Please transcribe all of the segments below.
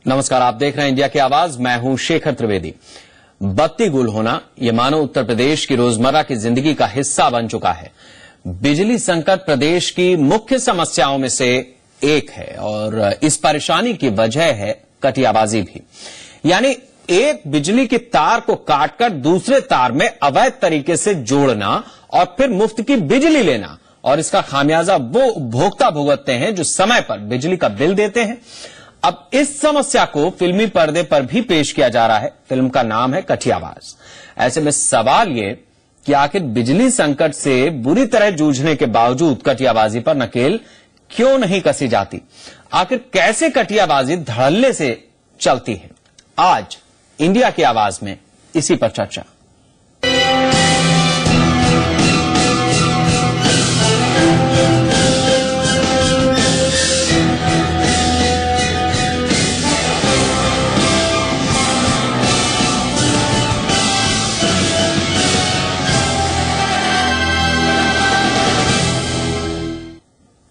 नमस्कार, आप देख रहे हैं इंडिया की आवाज। मैं हूं शेखर त्रिवेदी। बत्ती गुल होना ये मानो उत्तर प्रदेश की रोजमर्रा की जिंदगी का हिस्सा बन चुका है। बिजली संकट प्रदेश की मुख्य समस्याओं में से एक है और इस परेशानी की वजह है कटियाबाजी भी, यानी एक बिजली की तार को काटकर दूसरे तार में अवैध तरीके से जोड़ना और फिर मुफ्त की बिजली लेना, और इसका खामियाजा वो उपभोक्ता भुगतते हैं जो समय पर बिजली का बिल देते हैं। अब इस समस्या को फिल्मी पर्दे पर भी पेश किया जा रहा है। फिल्म का नाम है कटियाबाज। ऐसे में सवाल ये कि आखिर बिजली संकट से बुरी तरह जूझने के बावजूद कटियाबाजी पर नकेल क्यों नहीं कसी जाती? आखिर कैसे कटियाबाजी धड़ल्ले से चलती है? आज इंडिया की आवाज में इसी पर चर्चा।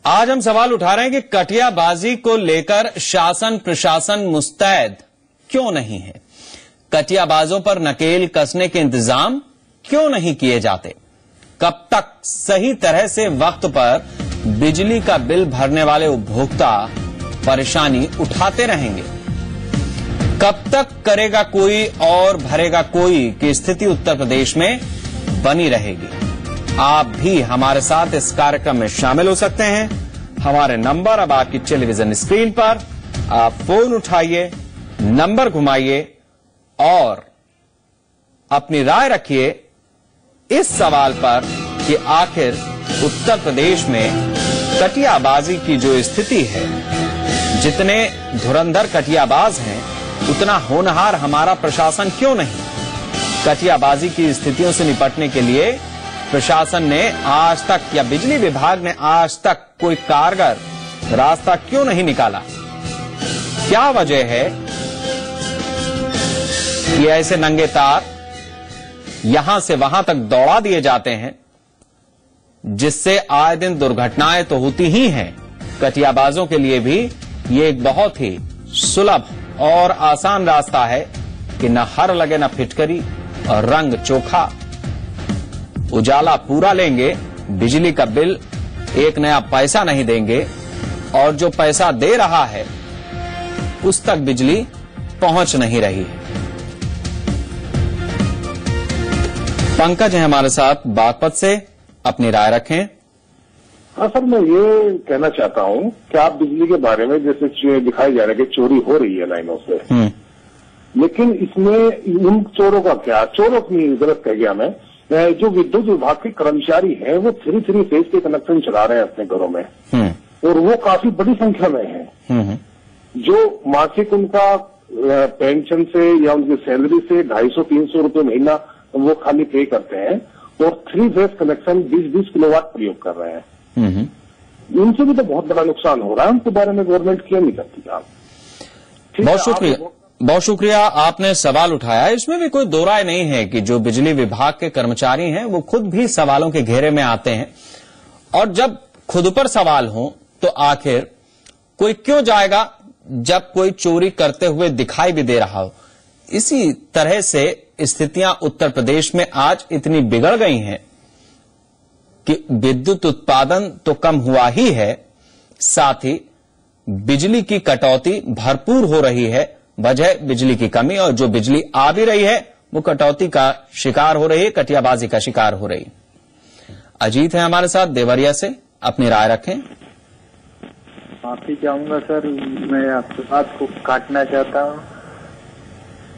आज हम सवाल उठा रहे हैं कि कटियाबाजी को लेकर शासन प्रशासन मुस्तैद क्यों नहीं है? कटियाबाजों पर नकेल कसने के इंतजाम क्यों नहीं किए जाते? कब तक सही तरह से वक्त पर बिजली का बिल भरने वाले उपभोक्ता परेशानी उठाते रहेंगे? कब तक करेगा कोई और भरेगा कोई की स्थिति उत्तर प्रदेश में बनी रहेगी? आप भी हमारे साथ इस कार्यक्रम में शामिल हो सकते हैं। हमारे नंबर अब आपकी टेलीविजन स्क्रीन पर। आप फोन उठाइए, नंबर घुमाइए और अपनी राय रखिए इस सवाल पर कि आखिर उत्तर प्रदेश में कटियाबाजी की जो स्थिति है, जितने धुरंधर कटियाबाज हैं उतना होनहार हमारा प्रशासन क्यों नहीं? कटियाबाजी की स्थितियों से निपटने के लिए प्रशासन ने आज तक या बिजली विभाग ने आज तक कोई कारगर रास्ता क्यों नहीं निकाला? क्या वजह है कि ऐसे नंगे तार यहां से वहां तक दौड़ा दिए जाते हैं, जिससे आए दिन दुर्घटनाएं तो होती ही हैं। कटियाबाजों के लिए भी ये एक बहुत ही सुलभ और आसान रास्ता है कि न हर लगे न फिटकरी और रंग चोखा। उजाला पूरा लेंगे, बिजली का बिल एक नया पैसा नहीं देंगे और जो पैसा दे रहा है उस तक बिजली पहुंच नहीं रही है। पंकज है हमारे साथ बागपत से, अपनी राय रखें। हाँ सर, मैं ये कहना चाहता हूँ कि आप बिजली के बारे में जैसे दिखाई जा रहा है कि चोरी हो रही है लाइनों से, लेकिन इसमें उन चोरों का क्या, चोरों की गलत कह गया मैं, जो विद्युत विभाग के कर्मचारी हैं वो 3 फेज के कनेक्शन चला रहे हैं अपने घरों में, और वो काफी बड़ी संख्या में हैं। जो मासिक उनका पेंशन से या उनकी सैलरी से 250-300 रुपये महीना वो खाली पे करते हैं, और 3 फेज कनेक्शन 20-20 किलोवाट प्रयोग कर रहे हैं। उनसे भी तो बहुत बड़ा नुकसान हो रहा है। उनके बारे में गवर्नमेंट क्यों नहीं करती? आप बहुत शुक्रिया आपने सवाल उठाया। इसमें भी कोई दो राय नहीं है कि जो बिजली विभाग के कर्मचारी हैं वो खुद भी सवालों के घेरे में आते हैं, और जब खुद पर सवाल हो तो आखिर कोई क्यों जाएगा जब कोई चोरी करते हुए दिखाई भी दे रहा हो। इसी तरह से स्थितियां उत्तर प्रदेश में आज इतनी बिगड़ गई हैं कि विद्युत उत्पादन तो कम हुआ ही है, साथ ही बिजली की कटौती भरपूर हो रही है। वजह बिजली की कमी, और जो बिजली आ भी रही है वो कटौती का शिकार हो रही है, कटियाबाजी का शिकार हो रही। अजीत है हमारे साथ देवरिया से, अपनी राय रखें। माफी चाहूंगा सर, मैं आपकी बात को काटना चाहता हूँ।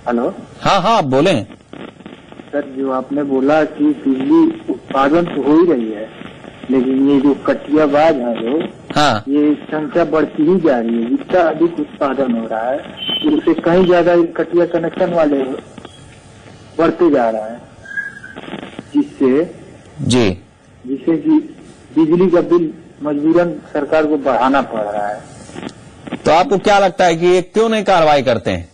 हेलो, हाँ आप बोलें। सर, जो आपने बोला कि बिजली उत्पादन तो हो ही रही है, लेकिन ये जो कटियाबाज है जो, हाँ, ये संख्या बढ़ती ही जा रही है। जितना अधिक उत्पादन हो रहा है उससे कहीं ज्यादा कटिया कनेक्शन वाले बढ़ते जा रहा है, जिससे कि बिजली का बिल मजबूरन सरकार को बढ़ाना पड़ रहा है। तो आपको क्या लगता है कि ये क्यों नहीं कार्रवाई करते हैं?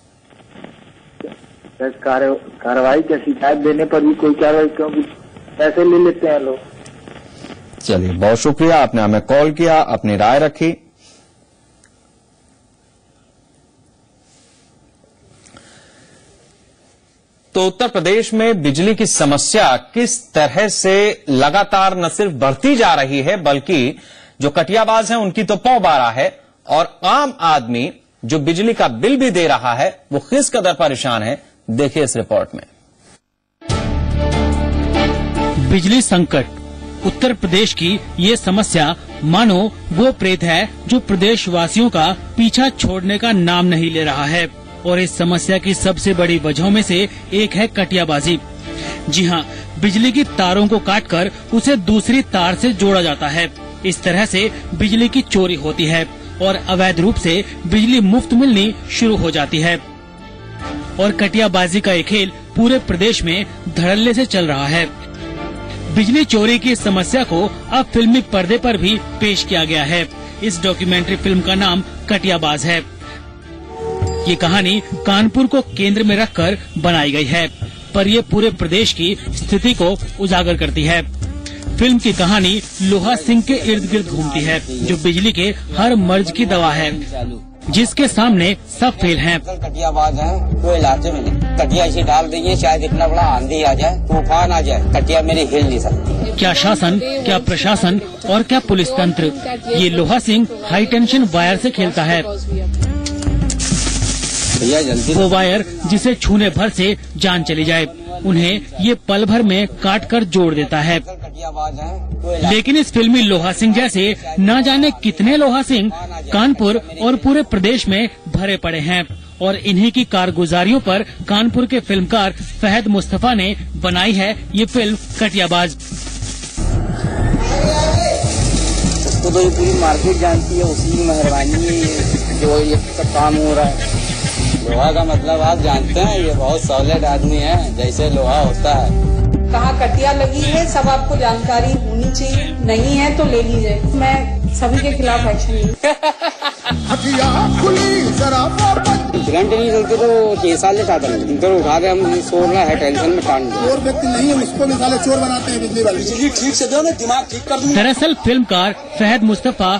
कार्रवाई का शिकायत देने पर भी कोई कार्रवाई, क्योंकि पैसे ले लेते हैं लोग। चलिए, बहुत शुक्रिया, आपने हमें कॉल किया, अपनी राय रखी। तो उत्तर प्रदेश में बिजली की समस्या किस तरह से लगातार न सिर्फ बढ़ती जा रही है, बल्कि जो कटियाबाज हैं उनकी तो पौ बारह है, और आम आदमी जो बिजली का बिल भी दे रहा है वो किस कदर परेशान है, देखिए इस रिपोर्ट में। बिजली संकट, उत्तर प्रदेश की ये समस्या मानो वो प्रेत है जो प्रदेशवासियों का पीछा छोड़ने का नाम नहीं ले रहा है। और इस समस्या की सबसे बड़ी वजहों में से एक है कटियाबाजी। जी हाँ, बिजली की तारों को काटकर उसे दूसरी तार से जोड़ा जाता है। इस तरह से बिजली की चोरी होती है और अवैध रूप से बिजली मुफ्त मिलनी शुरू हो जाती है। और कटियाबाजी का ये खेल पूरे प्रदेश में धड़ल्ले से चल रहा है। बिजली चोरी की समस्या को अब फिल्मी पर्दे पर भी पेश किया गया है। इस डॉक्यूमेंट्री फिल्म का नाम कटियाबाज है। ये कहानी कानपुर को केंद्र में रखकर बनाई गई है, पर ये पूरे प्रदेश की स्थिति को उजागर करती है। फिल्म की कहानी लोहा सिंह के इर्द गिर्द घूमती है, जो बिजली के हर मर्ज की दवा है, जिसके सामने सब फेल हैं। कटियाबाज है, कोई इलाके में नहीं। कटिया इसे डाल देंगे, शायद इतना बड़ा आंधी आ जाए, तूफान आ जाए, कटिया मेरी हिल नहीं सकती। क्या शासन, क्या प्रशासन और क्या पुलिस तंत्र, ये लोहा सिंह हाई टेंशन वायर से खेलता है। वो वायर जिसे छूने भर से जान चली जाए, उन्हें ये पल भर में काट कर जोड़ देता है। लेकिन इस फिल्मी लोहा सिंह जैसे न जाने कितने लोहा सिंह कानपुर और पूरे प्रदेश में भरे पड़े हैं, और इन्हीं की कारगुजारियों पर कानपुर के फिल्मकार फहद मुस्तफा ने बनाई है ये फिल्म कटियाबाज। उसको तो ये पूरी मार्केट जानती है, उसी की मेहरबानी है जो ये काम हो रहा है। लोहा का मतलब आप जानते हैं, ये बहुत सॉलिड आदमी है, जैसे लोहा होता है। कहाँ कटिया लगी है, सब आपको जानकारी होनी चाहिए, नहीं है तो ले लीजिए। मैं सभी के खिलाफ एक्शन करंट नहीं चलते तो 6 साल से चाहता नहीं, इनको उठा के हम सोचना है, टेंशन में टांग चोर व्यक्ति नहीं है, उसको निकाले चोर बनाते हैं बिजली वाले। बिजली ठीक से दो ना, दिमाग ठीक कर दूं। दरअसल फिल्मकार फहद मुस्तफा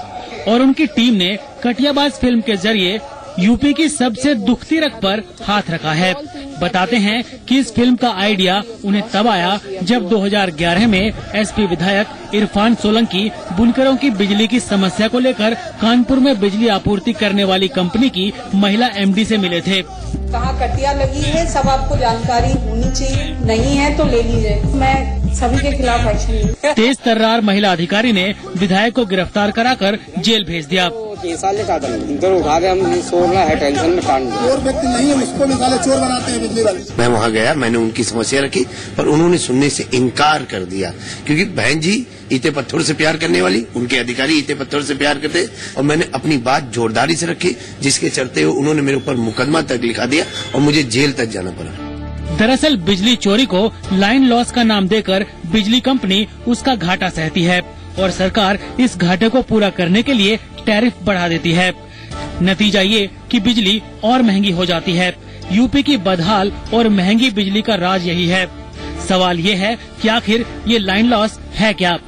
और उनकी टीम ने कटियाबाज फिल्म के जरिए यूपी की सबसे दुखती रग पर हाथ रखा है। बताते हैं कि इस फिल्म का आइडिया उन्हें तब आया जब 2011 में एसपी विधायक इरफान सोलंकी बुनकरों की बिजली की समस्या को लेकर कानपुर में बिजली आपूर्ति करने वाली कंपनी की महिला एमडी से मिले थे। कहाँ कटिया लगी है, सब आपको जानकारी होनी चाहिए, नहीं है तो ले लीजिए। मैं सभी के खिलाफ एक्शन। तेज तर्रार महिला अधिकारी ने विधायक को गिरफ्तार कराकर जेल भेज दिया। 6 साल से चाहता नहीं, इनको उठा के हम सोचना है, टेंशन में टांग चोर व्यक्ति नहीं है, उसको निकाले चोर बनाते हैं बिजली वाले। मैं वहाँ गया, मैंने उनकी समस्या रखी, पर उन्होंने सुनने से इनकार कर दिया, क्योंकि बहन जी ईटे पत्थर से प्यार करने वाली, उनके अधिकारी ईटे पत्थर से प्यार करते, और मैंने अपनी बात जोरदारी से रखी, जिसके चलते हुए उन्होंने मेरे ऊपर मुकदमा तक लिखा दिया और मुझे जेल तक जाना पड़ा। दरअसल बिजली चोरी को लाइन लॉस का नाम देकर बिजली कंपनी उसका घाटा सहती है, और सरकार इस घाटे को पूरा करने के लिए टैरिफ बढ़ा देती है। नतीजा ये कि बिजली और महंगी हो जाती है। यूपी की बदहाल और महंगी बिजली का राज यही है। सवाल ये है कि आखिर ये लाइन लॉस है क्या,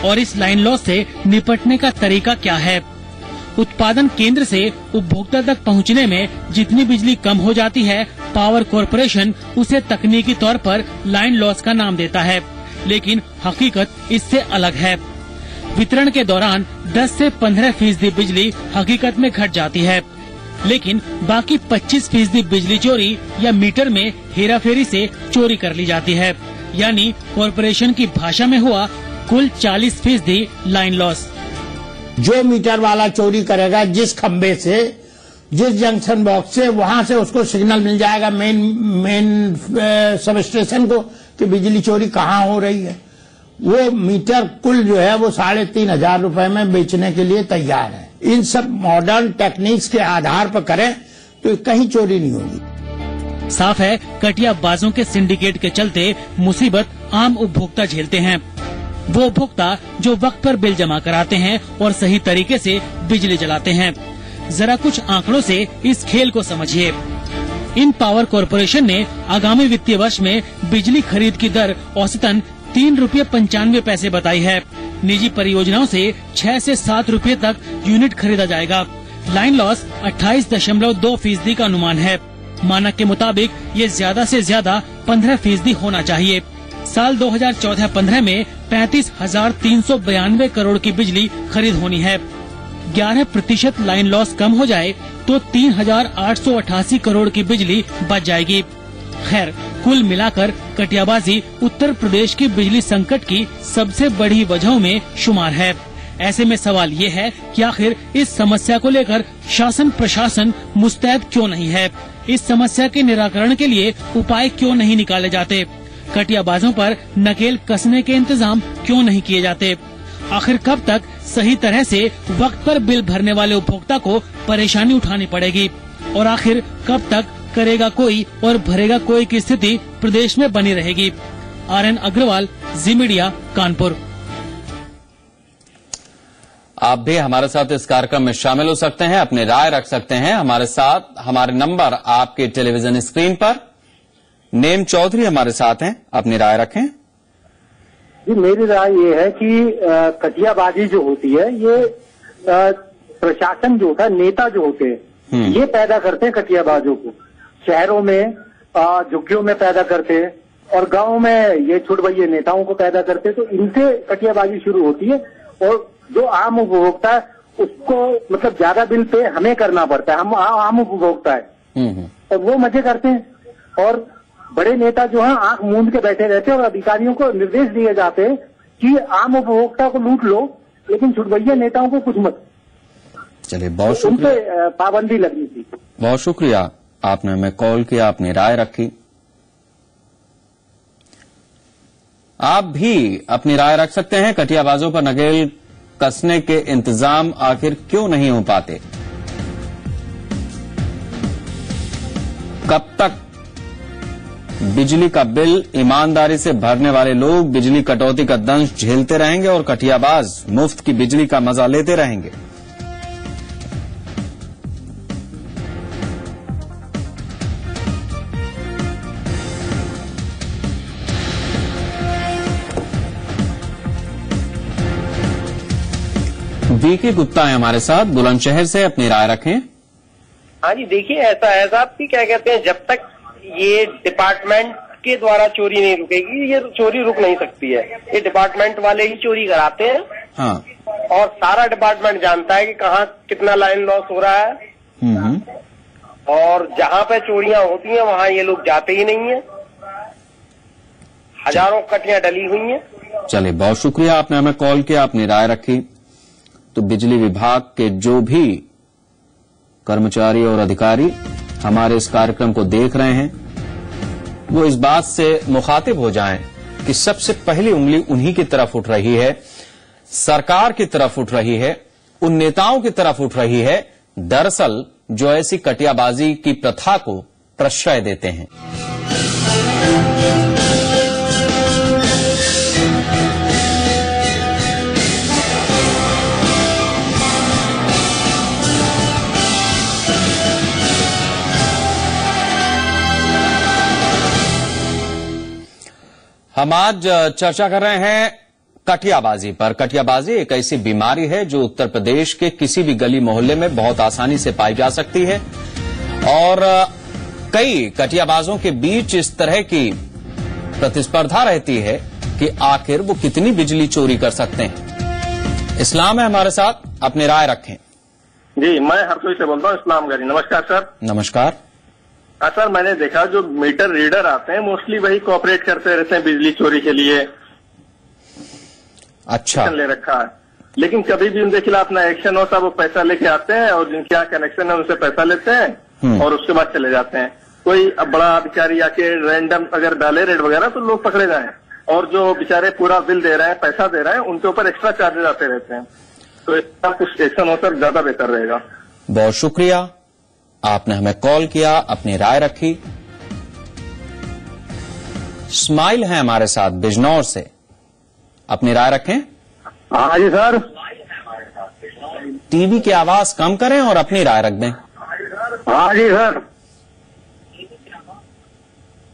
और इस लाइन लॉस से निपटने का तरीका क्या है। उत्पादन केंद्र से उपभोक्ता तक पहुंचने में जितनी बिजली कम हो जाती है, पावर कॉरपोरेशन उसे तकनीकी तौर पर लाइन लॉस का नाम देता है, लेकिन हकीकत इससे अलग है। वितरण के दौरान 10 से 15% बिजली हकीकत में घट जाती है, लेकिन बाकी 25% बिजली चोरी या मीटर में हेराफेरी से चोरी कर ली जाती है। यानी कॉरपोरेशन की भाषा में हुआ कुल 40% लाइन लॉस। जो मीटर वाला चोरी करेगा, जिस खंबे से, जिस जंक्शन बॉक्स से, वहां से उसको सिग्नल मिल जाएगा मेन सब स्टेशन को कि बिजली चोरी कहाँ हो रही है। वो मीटर कुल जो है वो 3,500 रुपए में बेचने के लिए तैयार है। इन सब मॉडर्न टेक्निक्स के आधार पर करें तो कहीं चोरी नहीं होगी। साफ है, कटियाबाजों के सिंडिकेट के चलते मुसीबत आम उपभोक्ता झेलते हैं। वो उपभोक्ता जो वक्त पर बिल जमा कराते हैं और सही तरीके से बिजली जलाते हैं। जरा कुछ आंकड़ों से इस खेल को समझिए। इन पावर कॉरपोरेशन ने आगामी वित्तीय वर्ष में बिजली खरीद की दर औसतन 3.95 रुपए बताई है। निजी परियोजनाओं से 6 से 7 रुपए तक यूनिट खरीदा जाएगा। लाइन लॉस 28.2% का अनुमान है। मानक के मुताबिक ये ज्यादा से ज्यादा 15% होना चाहिए। साल 2014-15 में 35,392 करोड़ की बिजली खरीद होनी है। 11% लाइन लॉस कम हो जाए तो 3,888 करोड़ की बिजली बच जाएगी। खैर, कुल मिलाकर कटियाबाजी उत्तर प्रदेश की बिजली संकट की सबसे बड़ी वजहों में शुमार है। ऐसे में सवाल ये है कि आखिर इस समस्या को लेकर शासन प्रशासन मुस्तैद क्यों नहीं है? इस समस्या के निराकरण के लिए उपाय क्यों नहीं निकाले जाते? कटियाबाजों पर नकेल कसने के इंतजाम क्यों नहीं किए जाते? आखिर कब तक सही तरह से वक्त पर बिल भरने वाले उपभोक्ता को परेशानी उठानी पड़ेगी? और आखिर कब तक करेगा कोई और भरेगा कोई की स्थिति प्रदेश में बनी रहेगी? RN अग्रवाल, जी मीडिया, कानपुर। आप भी हमारे साथ इस कार्यक्रम में शामिल हो सकते हैं, अपनी राय रख सकते हैं हमारे साथ। हमारे नंबर आपके टेलीविजन स्क्रीन पर। नेम चौधरी हमारे साथ हैं, अपनी राय रखें। जी, मेरी राय ये है कि कटियाबाजी जो होती है ये प्रशासन जो होता है, नेता जो होते हैं, ये पैदा करते हैं कटियाबाजों को। शहरों में झुग्गियों में पैदा करते हैं और गांव में ये छुटभइये नेताओं को पैदा करते हैं। तो इनसे कटियाबाजी शुरू होती है और जो आम उपभोक्ता है उसको मतलब ज्यादा बिल पे हमें करना पड़ता है। हम आम उपभोक्ता है और वो मजे करते हैं और बड़े नेता जो हैं आंख मूंद के बैठे रहते हैं और अधिकारियों को निर्देश दिए जाते हैं कि आम उपभोक्ता को लूट लो, लेकिन छुटभइये नेताओं को कुछ मत। चलिए, बहुत शुक्रिया। उन पे पाबंदी लगनी थी। बहुत शुक्रिया, आपने हमें कॉल किया, अपनी राय रखी। आप भी अपनी राय रख सकते हैं। कटियाबाजों पर नकेल कसने के इंतजाम आखिर क्यों नहीं हो पाते? कब तक बिजली का बिल ईमानदारी से भरने वाले लोग बिजली कटौती का दंश झेलते रहेंगे और कटियाबाज मुफ्त की बिजली का मजा लेते रहेंगे? वीके गुप्ता है हमारे साथ, बुलंदशहर से, अपनी राय रखें। हाँ जी, देखिए ऐसा है साहब कि क्या कहते हैं, जब तक ये डिपार्टमेंट के द्वारा चोरी नहीं रुकेगी, ये चोरी रुक नहीं सकती है। ये डिपार्टमेंट वाले ही चोरी कराते हैं। हाँ। और सारा डिपार्टमेंट जानता है कि कहाँ कितना लाइन लॉस हो रहा है। और जहाँ पे चोरियां होती हैं वहाँ ये लोग जाते ही नहीं है। हजारों कटियां डली हुई हैं। चलिए, बहुत शुक्रिया, आपने हमें कॉल किया, अपनी राय रखी। तो बिजली विभाग के जो भी कर्मचारी और अधिकारी हमारे इस कार्यक्रम को देख रहे हैं वो इस बात से मुखातिब हो जाएं कि सबसे पहली उंगली उन्हीं की तरफ उठ रही है, सरकार की तरफ उठ रही है, उन नेताओं की तरफ उठ रही है दरअसल जो ऐसी कटियाबाजी की प्रथा को प्रश्रय देते हैं। हम आज चर्चा कर रहे हैं कटियाबाजी पर। कटियाबाजी एक ऐसी बीमारी है जो उत्तर प्रदेश के किसी भी गली मोहल्ले में बहुत आसानी से पाई जा सकती है और कई कटियाबाजों के बीच इस तरह की प्रतिस्पर्धा रहती है कि आखिर वो कितनी बिजली चोरी कर सकते हैं। इस्लाम है हमारे साथ, अपनी राय रखें। जी, मैं हरसोई से बोलता हूँ, इस्लाम गरी। नमस्कार सर। नमस्कार। सर, मैंने देखा जो मीटर रीडर आते हैं मोस्टली वही कोऑपरेट करते रहते हैं बिजली चोरी के लिए। अच्छा। ले रखा है, लेकिन कभी भी उनके खिलाफ ना एक्शन होता, वो पैसा लेके आते हैं और जिनके यहाँ कनेक्शन है उनसे पैसा लेते हैं और उसके बाद चले जाते हैं। कोई बड़ा अधिकारी आके रैंडम अगर डाले रेट वगैरह तो लोग पकड़े जाएं, और जो बेचारे पूरा बिल दे रहे हैं, पैसा दे रहे हैं, उनके ऊपर एक्स्ट्रा चार्जेस आते रहते हैं। तो इसका कुछ एक्शन होता है ज्यादा बेहतर रहेगा। बहुत शुक्रिया, आपने हमें कॉल किया, अपनी राय रखी। स्माइल है हमारे साथ बिजनौर से, अपनी राय रखें। हाँ जी सर। टीवी की आवाज कम करें और अपनी राय रख दें। हाँ जी सर।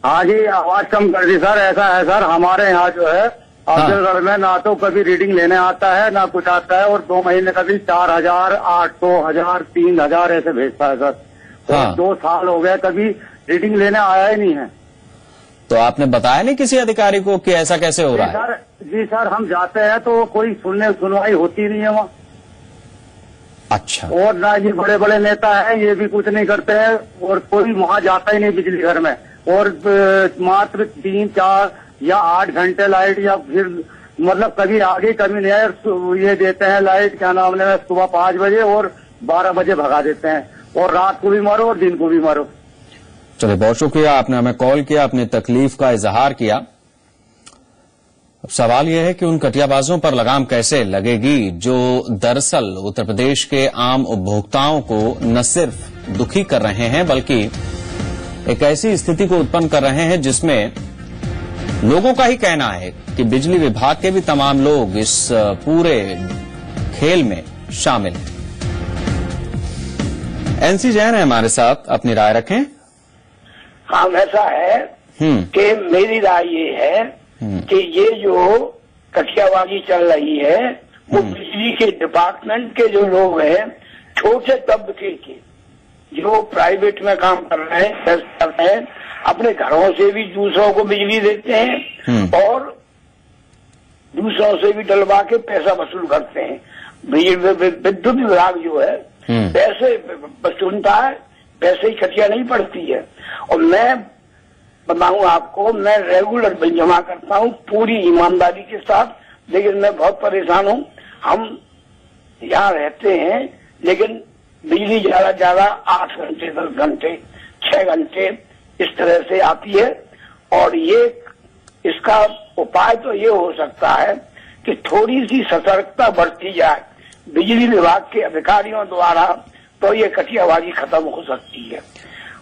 हाँ जी, आवाज कम कर दी सर। ऐसा है सर, हमारे यहाँ जो है अफजलगढ़ में ना तो कभी रीडिंग लेने आता है ना कुछ आता है, और 2 महीने कभी 4,000, 800, 1,000, 3,000 ऐसे भेजता है सर। और 2 साल हो गए कभी रीडिंग लेने आया ही नहीं है। तो आपने बताया नहीं किसी अधिकारी को कि ऐसा कैसे हो रहा है? जी सर, हम जाते हैं तो कोई सुनवाई होती नहीं है वहाँ। अच्छा। और ना ये बड़े बड़े नेता हैं, ये भी कुछ नहीं करते हैं, और कोई वहाँ जाता ही नहीं बिजली घर में। और मात्र 3, 4 या 8 घंटे लाइट, या फिर मतलब कभी आगे कभी नहीं आए। ये देते हैं लाइट, क्या नाम है, सुबह 5 बजे और 12 बजे भगा देते हैं, और रात को भी मारो और दिन को भी मारो। चलिए, बहुत शुक्रिया, आपने हमें कॉल किया, अपनी तकलीफ का इजहार किया। अब सवाल यह है कि उन कटियाबाजों पर लगाम कैसे लगेगी जो दरअसल उत्तर प्रदेश के आम उपभोक्ताओं को न सिर्फ दुखी कर रहे हैं बल्कि एक ऐसी स्थिति को उत्पन्न कर रहे हैं जिसमें लोगों का ही कहना है कि बिजली विभाग के भी तमाम लोग इस पूरे खेल में शामिल हैं। एनसी जैन है हमारे साथ, अपनी राय रखें। हाँ, ऐसा है कि मेरी राय ये है कि ये जो कटियाबाजी चल रही है वो बिजली के डिपार्टमेंट के जो लोग हैं, छोटे तबके के जो प्राइवेट में काम कर रहे हैं, अपने घरों से भी दूसरों को बिजली देते हैं और दूसरों से भी डलवा के पैसा वसूल करते हैं। विद्युत विभाग जो है पैसे वसूलता है, पैसे ही कटिया नहीं पड़ती है। और मैं बताऊं आपको, मैं रेगुलर बिल जमा करता हूं पूरी ईमानदारी के साथ, लेकिन मैं बहुत परेशान हूं। हम यहाँ रहते हैं लेकिन बिजली ज्यादा 8 घंटे 10 घंटे 6 घंटे इस तरह से आती है। और ये इसका उपाय तो ये हो सकता है कि थोड़ी सी सतर्कता बरती जाए बिजली विभाग के अधिकारियों द्वारा, तो ये कटियाबाजी खत्म हो सकती है।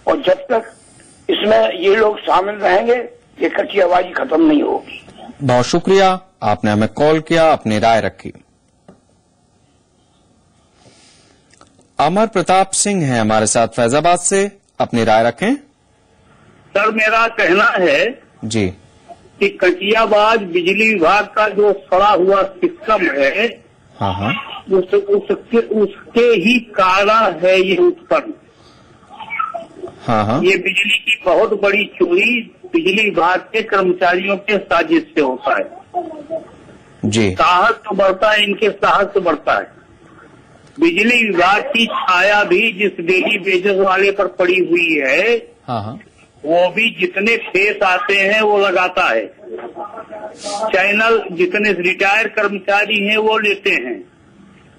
और जब तक इसमें ये लोग शामिल रहेंगे, ये कटियाबाजी खत्म नहीं होगी। बहुत शुक्रिया, आपने हमें कॉल किया, अपनी राय रखी। अमर प्रताप सिंह है हमारे साथ फैजाबाद से, अपनी राय रखें। सर, मेरा कहना है जी कि कटियाबाज बिजली विभाग का जो सड़ा हुआ सिस्टम है, हाँ, उसके ही कारण है ये उत्पन्न। हाँ, ये बिजली की बहुत बड़ी चोरी बिजली विभाग के कर्मचारियों के साजिश से होता है जी। साहस तो बढ़ता है, इनके साहस तो बढ़ता है। बिजली विभाग की छाया भी जिस डेली वेजेस वाले पर पड़ी हुई है, हाँ, वो भी जितने फेस आते हैं वो लगाता है। चैनल जितने रिटायर्ड कर्मचारी हैं वो लेते हैं।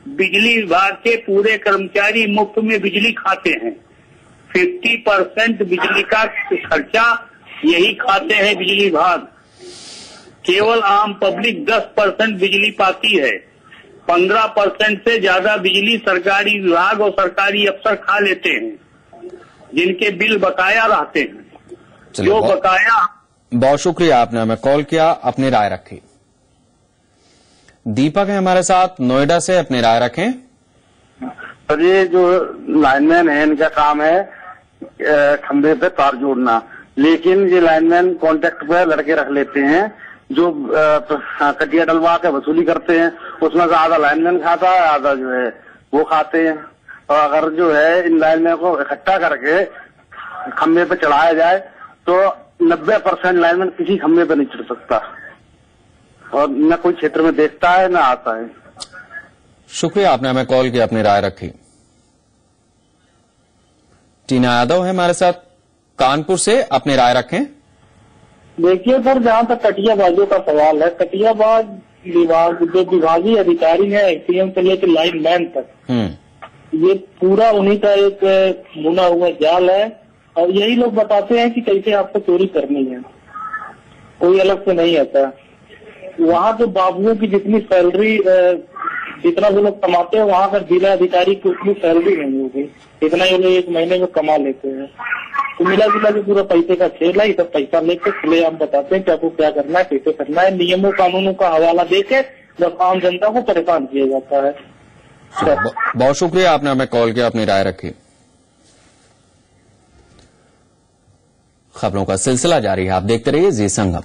बिजली विभाग के पूरे कर्मचारी मुफ्त में बिजली खाते हैं। 50% बिजली का खर्चा यही खाते हैं बिजली विभाग। केवल आम पब्लिक 10% बिजली पाती है। 15% से ज्यादा बिजली सरकारी विभाग और सरकारी अफसर खा लेते हैं, जिनके बिल बकाया रहते हैं। जो बकाया। बहुत शुक्रिया, आपने हमें कॉल किया, अपनी राय रखी। दीपक है हमारे साथ नोएडा से, अपनी राय रखें। सर, ये जो लाइनमैन है इनका काम है खंभे पे तार जोड़ना, लेकिन ये लाइनमैन कॉन्ट्रैक्ट पे लड़के रख लेते हैं जो कटिया डलवा के वसूली करते हैं। उसमें से आधा लाइनमैन खाता है, आधा जो है वो खाते हैं। और अगर जो है इन लाइनमैन को इकट्ठा करके खंभे पे चढ़ाया जाए तो 90% लाइनमैन किसी खंभे पे नहीं चढ़ सकता, और न कोई क्षेत्र में देखता है न आता है। शुक्रिया, आपने हमें कॉल किया, अपनी राय रखी। टीना यादव है हमारे साथ कानपुर से, अपनी राय रखें। देखिए सर, जहाँ तक कटियाबाजों का सवाल है, कटियाबाज विभाग जो विभागीय अधिकारी है एसीएम से लेकर लाइन मैन तक, ये पूरा उन्हीं का एक बुना हुआ जाल है। और यही लोग बताते हैं कि कैसे आपको चोरी करनी है, कोई अलग से नहीं आता। वहाँ के बाबुओं की जितनी सैलरी जितना वो लोग कमाते हैं, वहाँ पर जिला अधिकारी की उतनी सैलरी नहीं होगी, इतना ये लोग एक महीने में कमा लेते हैं। तो मिला जुला के पूरा पैसे का खेल है। सब पैसा लेके खुले हम बताते हैं कि आपको क्या करना है, कैसे करना है। नियमों कानूनों का हवाला देके जब आम जनता को परेशान किया जाता है। बहुत शुक्रिया, आपने हमें कॉल किया, अपनी राय रखी। खबरों का सिलसिला जारी है, आप देखते रहिए जी संगम।